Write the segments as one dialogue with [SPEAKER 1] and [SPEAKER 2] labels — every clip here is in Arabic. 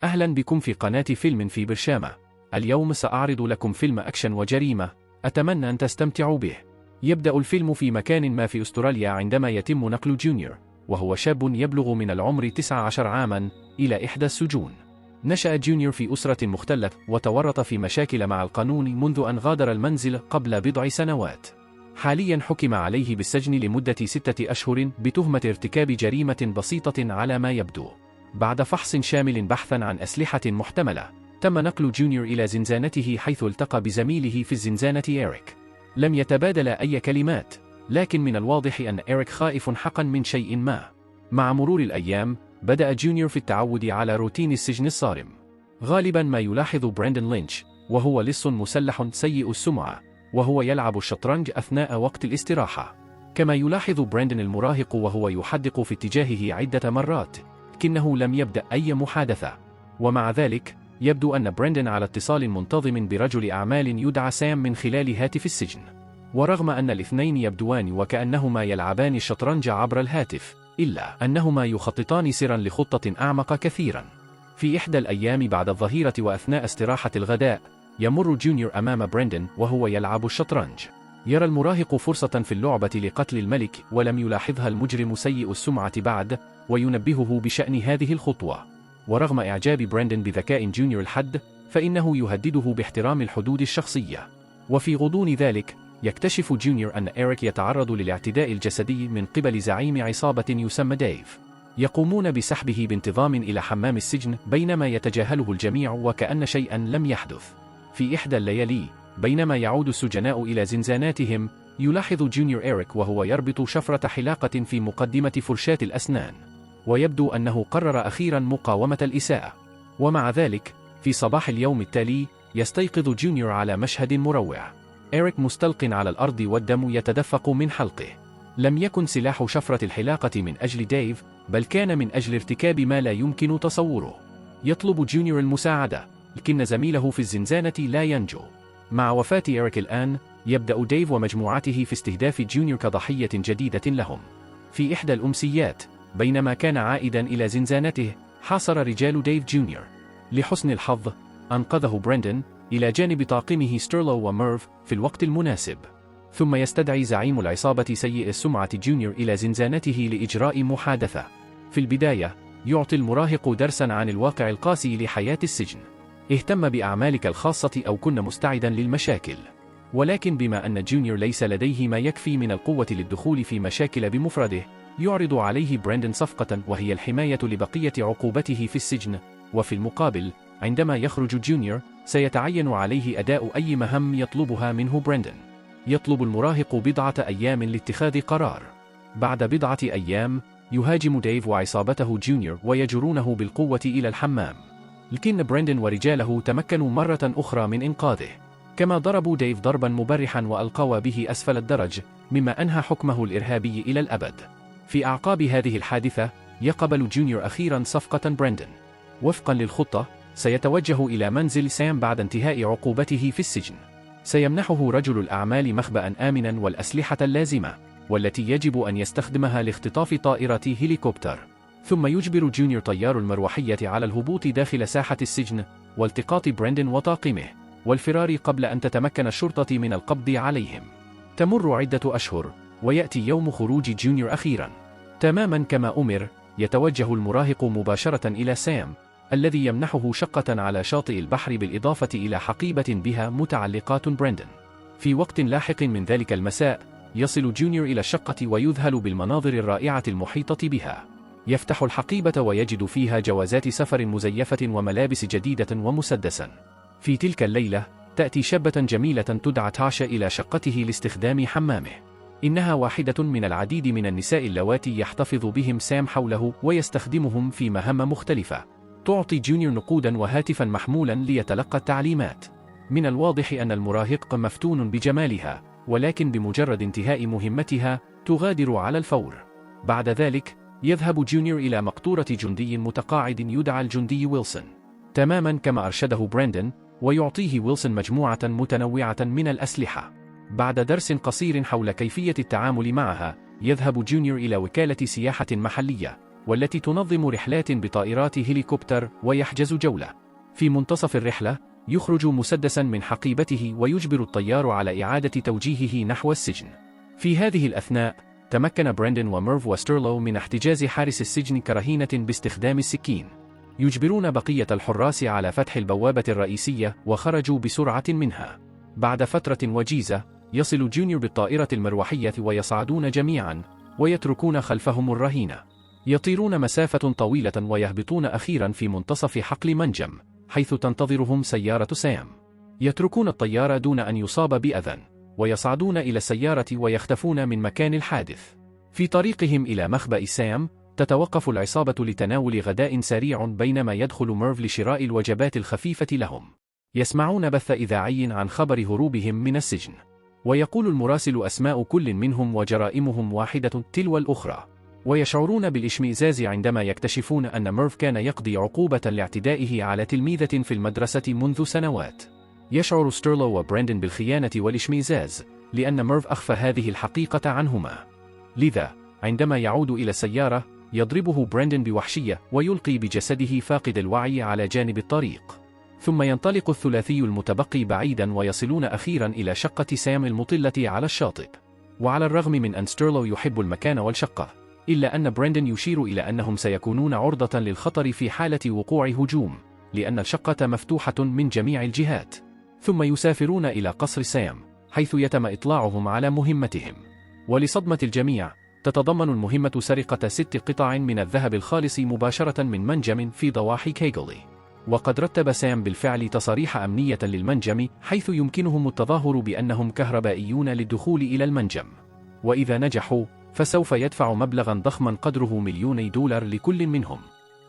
[SPEAKER 1] أهلا بكم في قناة فيلم في برشامة. اليوم سأعرض لكم فيلم أكشن وجريمة، أتمنى أن تستمتعوا به. يبدأ الفيلم في مكان ما في أستراليا عندما يتم نقل جونيور، وهو شاب يبلغ من العمر 19 عاما، إلى إحدى السجون. نشأ جونيور في أسرة مختلة وتورط في مشاكل مع القانون منذ أن غادر المنزل قبل بضع سنوات. حاليا حكم عليه بالسجن لمدة 6 أشهر بتهمة ارتكاب جريمة بسيطة على ما يبدو. بعد فحص شامل بحثا عن أسلحة محتملة، تم نقل جونيور إلى زنزانته، حيث التقى بزميله في الزنزانة إيريك. لم يتبادلا أي كلمات، لكن من الواضح أن إيريك خائف حقا من شيء ما. مع مرور الأيام، بدأ جونيور في التعود على روتين السجن الصارم. غالبا ما يلاحظ براندن لينش، وهو لص مسلح سيء السمعة، وهو يلعب الشطرنج أثناء وقت الاستراحة. كما يلاحظ براندن المراهق وهو يحدق في اتجاهه عدة مرات، لكنه لم يبدأ أي محادثة. ومع ذلك، يبدو أن براندن على اتصال منتظم برجل أعمال يدعى سام من خلال هاتف السجن. ورغم أن الاثنين يبدوان وكأنهما يلعبان الشطرنج عبر الهاتف، إلا أنهما يخططان سرا لخطة أعمق كثيرا. في إحدى الأيام بعد الظهيرة وأثناء استراحة الغداء، يمر جونيور أمام براندن وهو يلعب الشطرنج. يرى المراهق فرصة في اللعبة لقتل الملك، ولم يلاحظها المجرم سيء السمعة بعد، وينبهه بشأن هذه الخطوة. ورغم إعجاب براندن بذكاء جونيور الحد، فإنه يهدده باحترام الحدود الشخصية. وفي غضون ذلك، يكتشف جونيور أن إيريك يتعرض للاعتداء الجسدي من قبل زعيم عصابة يسمى ديف. يقومون بسحبه بانتظام إلى حمام السجن، بينما يتجاهله الجميع وكأن شيئا لم يحدث. في إحدى الليالي، بينما يعود السجناء إلى زنزاناتهم، يلاحظ جونيور إيريك وهو يربط شفرة حلاقة في مقدمة فرشاة الأسنان، ويبدو أنه قرر أخيرا مقاومة الإساءة. ومع ذلك، في صباح اليوم التالي، يستيقظ جونيور على مشهد مروع. إيريك مستلق على الأرض والدم يتدفق من حلقه. لم يكن سلاح شفرة الحلاقة من أجل ديف، بل كان من أجل ارتكاب ما لا يمكن تصوره. يطلب جونيور المساعدة، لكن زميله في الزنزانة لا ينجو. مع وفاة إيريك الآن، يبدأ ديف ومجموعته في استهداف جونيور كضحية جديدة لهم. في إحدى الأمسيات، بينما كان عائدا إلى زنزانته، حاصر رجال ديف جونيور. لحسن الحظ، أنقذه براندن إلى جانب طاقمه ستيرلو وميرف في الوقت المناسب. ثم يستدعي زعيم العصابة سيء السمعة جونيور إلى زنزانته لإجراء محادثة. في البداية، يعطي المراهق درسا عن الواقع القاسي لحياة السجن. اهتم بأعمالك الخاصة أو كن مستعدا للمشاكل. ولكن بما أن جونيور ليس لديه ما يكفي من القوة للدخول في مشاكل بمفرده، يعرض عليه براندن صفقة، وهي الحماية لبقية عقوبته في السجن. وفي المقابل، عندما يخرج جونيور، سيتعين عليه أداء أي مهام يطلبها منه براندن. يطلب المراهق بضعة أيام لاتخاذ قرار. بعد بضعة أيام، يهاجم ديف وعصابته جونيور ويجرونه بالقوة إلى الحمام، لكن براندن ورجاله تمكنوا مرة أخرى من إنقاذه. كما ضربوا ديف ضربا مبرحا وألقوا به أسفل الدرج، مما أنهى حكمه الإرهابي إلى الأبد. في أعقاب هذه الحادثة، يقبل جونيور أخيرا صفقة براندن. وفقا للخطة، سيتوجه إلى منزل سام بعد انتهاء عقوبته في السجن. سيمنحه رجل الأعمال مخبأ آمنا والأسلحة اللازمة، والتي يجب أن يستخدمها لاختطاف طائرة هليكوبتر. ثم يجبر جونيور طيار المروحية على الهبوط داخل ساحة السجن، والتقاط براندن وطاقمه، والفرار قبل أن تتمكن الشرطة من القبض عليهم. تمر عدة أشهر، ويأتي يوم خروج جونيور أخيرا. تماما كما أمر، يتوجه المراهق مباشرة إلى سام، الذي يمنحه شقة على شاطئ البحر، بالإضافة إلى حقيبة بها متعلقات براندن. في وقت لاحق من ذلك المساء، يصل جونيور إلى الشقة ويذهل بالمناظر الرائعة المحيطة بها. يفتح الحقيبة ويجد فيها جوازات سفر مزيفة وملابس جديدة ومسدسا. في تلك الليلة، تأتي شابة جميلة تدعى تاشا إلى شقته لاستخدام حمامه. إنها واحدة من العديد من النساء اللواتي يحتفظ بهم سام حوله ويستخدمهم في مهام مختلفة. تعطي جونيور نقودا وهاتفا محمولا ليتلقى التعليمات. من الواضح أن المراهق مفتون بجمالها، ولكن بمجرد انتهاء مهمتها، تغادر على الفور. بعد ذلك، يذهب جونيور إلى مقطورة جندي متقاعد يدعى الجندي ويلسون، تماما كما أرشده براندن، ويعطيه ويلسون مجموعة متنوعة من الأسلحة. بعد درس قصير حول كيفية التعامل معها، يذهب جونيور إلى وكالة سياحة محلية، والتي تنظم رحلات بطائرات هليكوبتر ويحجز جولة. في منتصف الرحلة يخرج مسدسا من حقيبته ويجبر الطيار على إعادة توجيهه نحو السجن. في هذه الأثناء تمكن براندن وميرف وستيرلو من احتجاز حارس السجن كرهينة باستخدام السكين. يجبرون بقية الحراس على فتح البوابة الرئيسية وخرجوا بسرعة منها. بعد فترة وجيزة يصل جونيور بالطائرة المروحية ويصعدون جميعا ويتركون خلفهم الرهينة. يطيرون مسافة طويلة ويهبطون أخيرا في منتصف حقل منجم حيث تنتظرهم سيارة سام. يتركون الطيارة دون أن يصاب بأذى ويصعدون إلى السيارة ويختفون من مكان الحادث. في طريقهم إلى مخبأ سام تتوقف العصابة لتناول غداء سريع بينما يدخل ميرف لشراء الوجبات الخفيفة لهم. يسمعون بث إذاعي عن خبر هروبهم من السجن، ويقول المراسل أسماء كل منهم وجرائمهم واحدة تلو الأخرى. ويشعرون بالاشمئزاز عندما يكتشفون أن ميرف كان يقضي عقوبة لاعتدائه على تلميذة في المدرسة منذ سنوات. يشعر ستيرلو وبراندن بالخيانة والاشمئزاز لأن ميرف أخفى هذه الحقيقة عنهما. لذا عندما يعود إلى السيارة يضربه براندن بوحشية ويلقي بجسده فاقد الوعي على جانب الطريق. ثم ينطلق الثلاثي المتبقي بعيدا ويصلون أخيرا إلى شقة سام المطلة على الشاطئ. وعلى الرغم من أن ستيرلو يحب المكان والشقة، إلا أن براندن يشير إلى أنهم سيكونون عرضة للخطر في حالة وقوع هجوم، لأن الشقة مفتوحة من جميع الجهات. ثم يسافرون إلى قصر سام حيث يتم إطلاعهم على مهمتهم. ولصدمة الجميع تتضمن المهمة سرقة 6 قطع من الذهب الخالص مباشرة من منجم في ضواحي كيغلي. وقد رتب سام بالفعل تصاريح أمنية للمنجم حيث يمكنهم التظاهر بأنهم كهربائيون للدخول إلى المنجم، وإذا نجحوا فسوف يدفع مبلغا ضخما قدره $2,000,000 لكل منهم.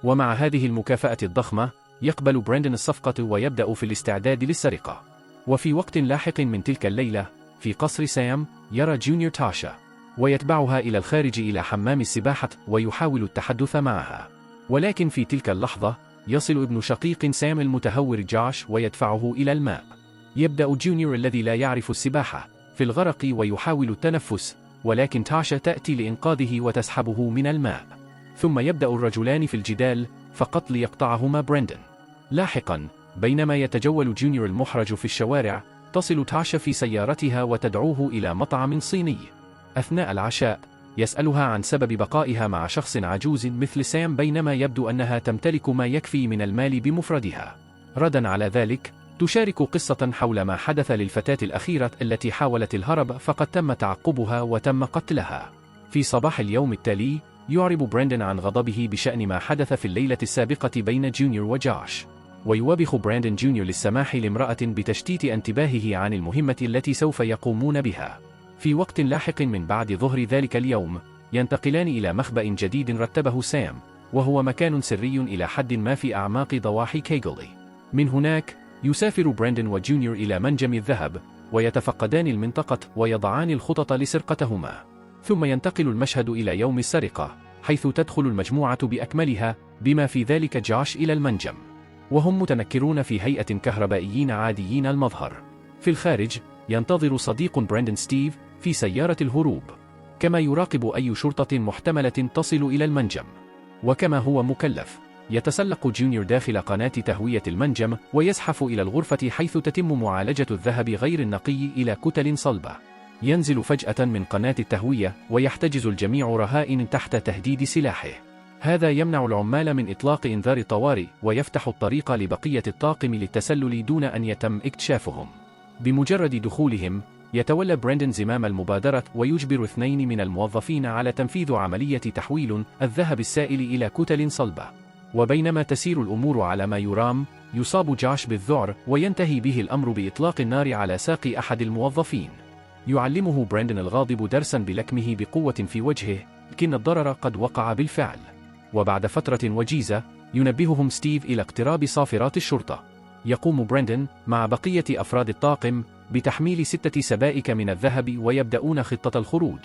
[SPEAKER 1] ومع هذه المكافأة الضخمة يقبل براندن الصفقة ويبدأ في الاستعداد للسرقة. وفي وقت لاحق من تلك الليلة في قصر سام يرى جونيور تاشا ويتبعها إلى الخارج إلى حمام السباحة ويحاول التحدث معها. ولكن في تلك اللحظة يصل ابن شقيق سام المتهور جوش ويدفعه إلى الماء. يبدأ جونيور الذي لا يعرف السباحة في الغرق ويحاول التنفس، ولكن تاشا تأتي لإنقاذه وتسحبه من الماء. ثم يبدأ الرجلان في الجدال فقط ليقطعهما براندن. لاحقا بينما يتجول جونيور المحرج في الشوارع تصل تاشا في سيارتها وتدعوه إلى مطعم صيني. أثناء العشاء يسألها عن سبب بقائها مع شخص عجوز مثل سام بينما يبدو أنها تمتلك ما يكفي من المال بمفردها. ردا على ذلك تشارك قصة حول ما حدث للفتاة الأخيرة التي حاولت الهرب فقد تم تعقبها وتم قتلها. في صباح اليوم التالي يعرب براندن عن غضبه بشأن ما حدث في الليلة السابقة بين جونيور وجوش، ويوبخ براندن جونيور للسماح لامرأة بتشتيت انتباهه عن المهمة التي سوف يقومون بها. في وقت لاحق من بعد ظهر ذلك اليوم ينتقلان إلى مخبأ جديد رتبه سام، وهو مكان سري إلى حد ما في أعماق ضواحي كيغلي. من هناك يسافر براندن وجونيور إلى منجم الذهب ويتفقدان المنطقة ويضعان الخطط لسرقتهما. ثم ينتقل المشهد إلى يوم السرقة حيث تدخل المجموعة بأكملها بما في ذلك جوش إلى المنجم، وهم متنكرون في هيئة كهربائيين عاديين المظهر. في الخارج ينتظر صديق براندن ستيف في سيارة الهروب، كما يراقب أي شرطة محتملة تصل إلى المنجم. وكما هو مكلف يتسلق جونيور داخل قناة تهوية المنجم ويزحف إلى الغرفة حيث تتم معالجة الذهب غير النقي إلى كتل صلبة. ينزل فجأة من قناة التهوية ويحتجز الجميع رهائن تحت تهديد سلاحه. هذا يمنع العمال من إطلاق إنذار طوارئ ويفتح الطريق لبقية الطاقم للتسلل دون أن يتم اكتشافهم. بمجرد دخولهم يتولى براندن زمام المبادرة ويجبر 2 من الموظفين على تنفيذ عملية تحويل الذهب السائل إلى كتل صلبة. وبينما تسير الأمور على ما يرام يصاب جوش بالذعر وينتهي به الأمر بإطلاق النار على ساق أحد الموظفين. يعلمه براندن الغاضب درسا بلكمه بقوة في وجهه، لكن الضرر قد وقع بالفعل. وبعد فترة وجيزة ينبههم ستيف إلى اقتراب صافرات الشرطة. يقوم براندن مع بقية أفراد الطاقم بتحميل 6 سبائك من الذهب ويبدأون خطة الخروج.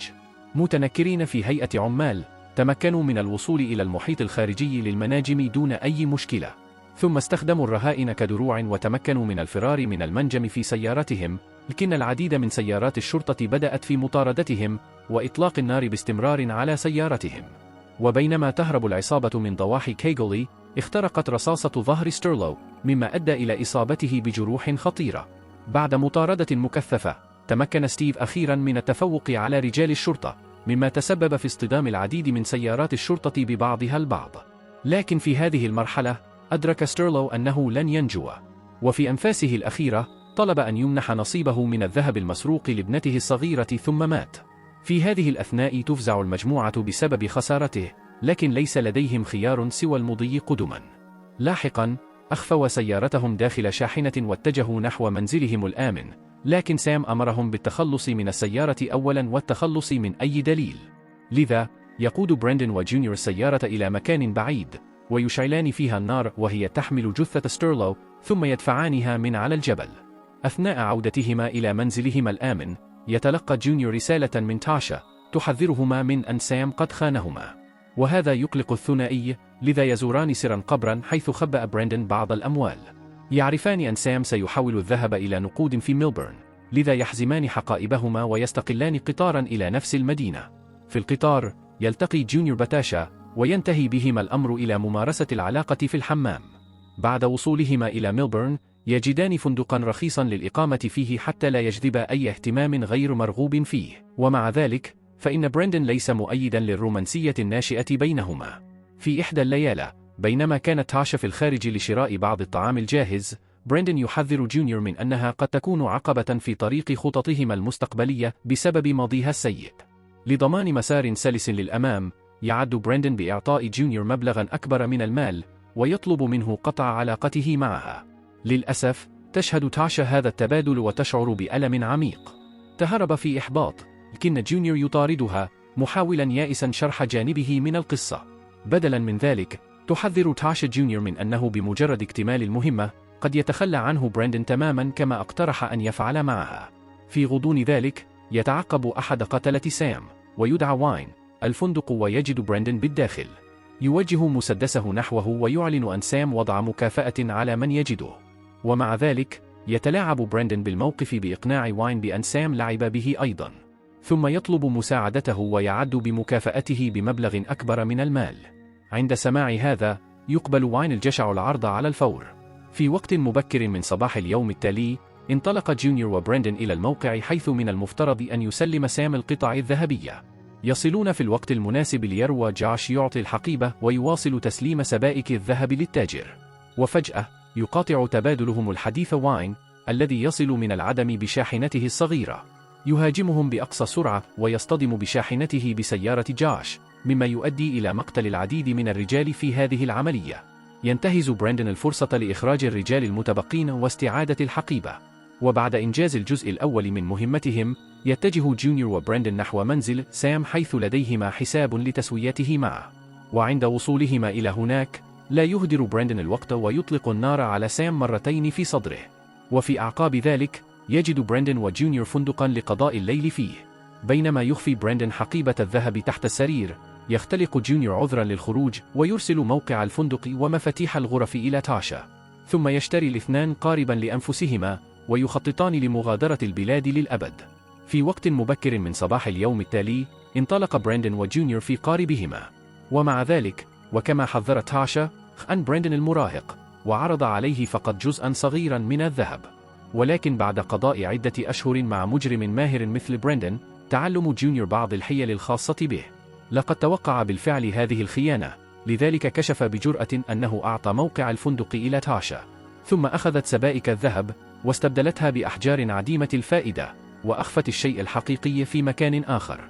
[SPEAKER 1] متنكرين في هيئة عمال تمكنوا من الوصول إلى المحيط الخارجي للمناجم دون أي مشكلة، ثم استخدموا الرهائن كدروع وتمكنوا من الفرار من المنجم في سيارتهم، لكن العديد من سيارات الشرطة بدأت في مطاردتهم وإطلاق النار باستمرار على سيارتهم. وبينما تهرب العصابة من ضواحي كيغولي، اخترقت رصاصة ظهر ستيرلو، مما أدى إلى إصابته بجروح خطيرة. بعد مطاردة مكثفة، تمكن ستيف أخيرا من التفوق على رجال الشرطة، مما تسبب في اصطدام العديد من سيارات الشرطة ببعضها البعض. لكن في هذه المرحلة، أدرك ستيرلو أنه لن ينجو، وفي أنفاسه الأخيرة طلب أن يمنح نصيبه من الذهب المسروق لابنته الصغيرة ثم مات. في هذه الأثناء تفزع المجموعة بسبب خسارته، لكن ليس لديهم خيار سوى المضي قدما. لاحقا، أخفوا سيارتهم داخل شاحنة واتجهوا نحو منزلهم الآمن، لكن سام أمرهم بالتخلص من السيارة أولا والتخلص من أي دليل. لذا، يقود براندن وجونيور السيارة إلى مكان بعيد، ويشعلان فيها النار وهي تحمل جثة ستيرلو، ثم يدفعانها من على الجبل. أثناء عودتهما إلى منزلهما الآمن، يتلقى جونيور رسالة من تاشا تحذرهما من أن سام قد خانهما، وهذا يقلق الثنائي، لذا يزوران سرا قبرا حيث خبأ براندن بعض الأموال. يعرفان أن سام سيحاول الذهاب إلى نقود في ميلبورن، لذا يحزمان حقائبهما ويستقلان قطارا إلى نفس المدينة. في القطار، يلتقي جونيور بتاشا، وينتهي بهما الأمر إلى ممارسة العلاقة في الحمام. بعد وصولهما إلى ميلبورن، يجدان فندقا رخيصا للإقامة فيه حتى لا يجذب أي اهتمام غير مرغوب فيه. ومع ذلك، فإن براندن ليس مؤيدا للرومانسية الناشئة بينهما. في إحدى الليالي، بينما كانت تاشا في الخارج لشراء بعض الطعام الجاهز، براندن يحذر جونيور من أنها قد تكون عقبة في طريق خططهما المستقبلية بسبب ماضيها السيء. لضمان مسار سلس للأمام، يعد براندن بإعطاء جونيور مبلغا أكبر من المال، ويطلب منه قطع علاقته معها. للأسف، تشهد تاشا هذا التبادل وتشعر بألم عميق. تهرب في إحباط، لكن جونيور يطاردها، محاولا يائسا شرح جانبه من القصة. بدلا من ذلك، تحذر تاشا جونيور من أنه بمجرد اكتمال المهمة، قد يتخلى عنه براندن تماما كما اقترح أن يفعل معها. في غضون ذلك، يتعقب أحد قتلة سام، ويدعى واين الفندق، ويجد براندن بالداخل. يوجه مسدسه نحوه ويعلن أن سام وضع مكافأة على من يجده. ومع ذلك، يتلاعب براندن بالموقف بإقناع واين بأن سام لعب به أيضا، ثم يطلب مساعدته ويعد بمكافأته بمبلغ أكبر من المال. عند سماع هذا، يقبل واين الجشع العرض على الفور. في وقت مبكر من صباح اليوم التالي، انطلق جونيور وبراندن إلى الموقع حيث من المفترض أن يسلم سام القطع الذهبية. يصلون في الوقت المناسب ليروى جاش يعطي الحقيبة ويواصل تسليم سبائك الذهب للتاجر. وفجأة، يقاطع تبادلهم الحديث واين، الذي يصل من العدم بشاحنته الصغيرة. يهاجمهم بأقصى سرعة ويصطدم بشاحنته بسيارة جاش، مما يؤدي إلى مقتل العديد من الرجال في هذه العملية. ينتهز براندن الفرصة لإخراج الرجال المتبقين واستعادة الحقيبة. وبعد إنجاز الجزء الأول من مهمتهم، يتجه جونيور وبراندن نحو منزل سام حيث لديهما حساب لتسويته معه. وعند وصولهما إلى هناك، لا يهدر براندن الوقت ويطلق النار على سام مرتين في صدره. وفي أعقاب ذلك، يجد براندن وجونيور فندقا لقضاء الليل فيه. بينما يخفي براندن حقيبة الذهب تحت السرير، يختلق جونيور عذرا للخروج ويرسل موقع الفندق ومفاتيح الغرف إلى تاشا. ثم يشتري الاثنان قاربا لأنفسهما، ويخططان لمغادرة البلاد للأبد. في وقت مبكر من صباح اليوم التالي، انطلق براندن وجونيور في قاربهما. ومع ذلك، وكما حذرت تاشا، خان براندن المراهق، وعرض عليه فقط جزءا صغيرا من الذهب. ولكن بعد قضاء عدة أشهر مع مجرم ماهر مثل براندن، تعلم جونيور بعض الحيل الخاصة به. لقد توقع بالفعل هذه الخيانة، لذلك كشف بجرأة أنه أعطى موقع الفندق إلى تاشا، ثم أخذت سبائك الذهب واستبدلتها بأحجار عديمة الفائدة، وأخفت الشيء الحقيقي في مكان آخر.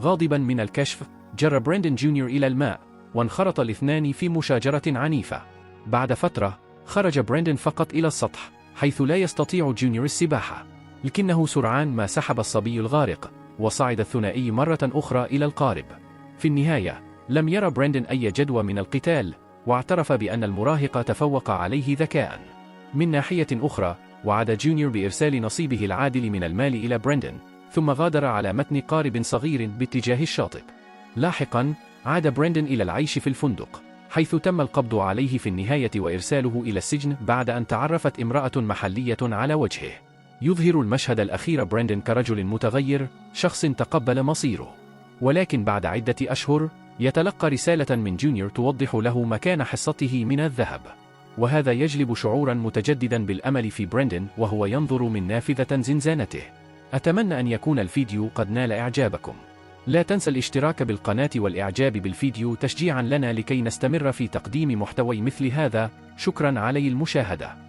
[SPEAKER 1] غاضبا من الكشف، جر براندن جونيور إلى الماء، وانخرط الاثنان في مشاجرة عنيفة. بعد فترة، خرج براندن فقط إلى السطح، حيث لا يستطيع جونيور السباحة، لكنه سرعان ما سحب الصبي الغارق، وصعد الثنائي مرة أخرى إلى القارب. في النهاية، لم يرى براندن أي جدوى من القتال، واعترف بأن المراهق تفوق عليه ذكاء. من ناحية أخرى، وعد جونيور بإرسال نصيبه العادل من المال إلى براندن، ثم غادر على متن قارب صغير باتجاه الشاطئ. لاحقا، عاد براندن إلى العيش في الفندق، حيث تم القبض عليه في النهاية وإرساله إلى السجن بعد أن تعرفت امرأة محلية على وجهه. يظهر المشهد الأخير براندن كرجل متغير، شخص تقبل مصيره. ولكن بعد عدة أشهر، يتلقى رسالة من جونيور توضح له مكان حصته من الذهب، وهذا يجلب شعورا متجددا بالأمل في بريندن وهو ينظر من نافذة زنزانته. أتمنى أن يكون الفيديو قد نال إعجابكم. لا تنسى الاشتراك بالقناة والإعجاب بالفيديو تشجيعا لنا لكي نستمر في تقديم محتوى مثل هذا. شكرا على المشاهدة.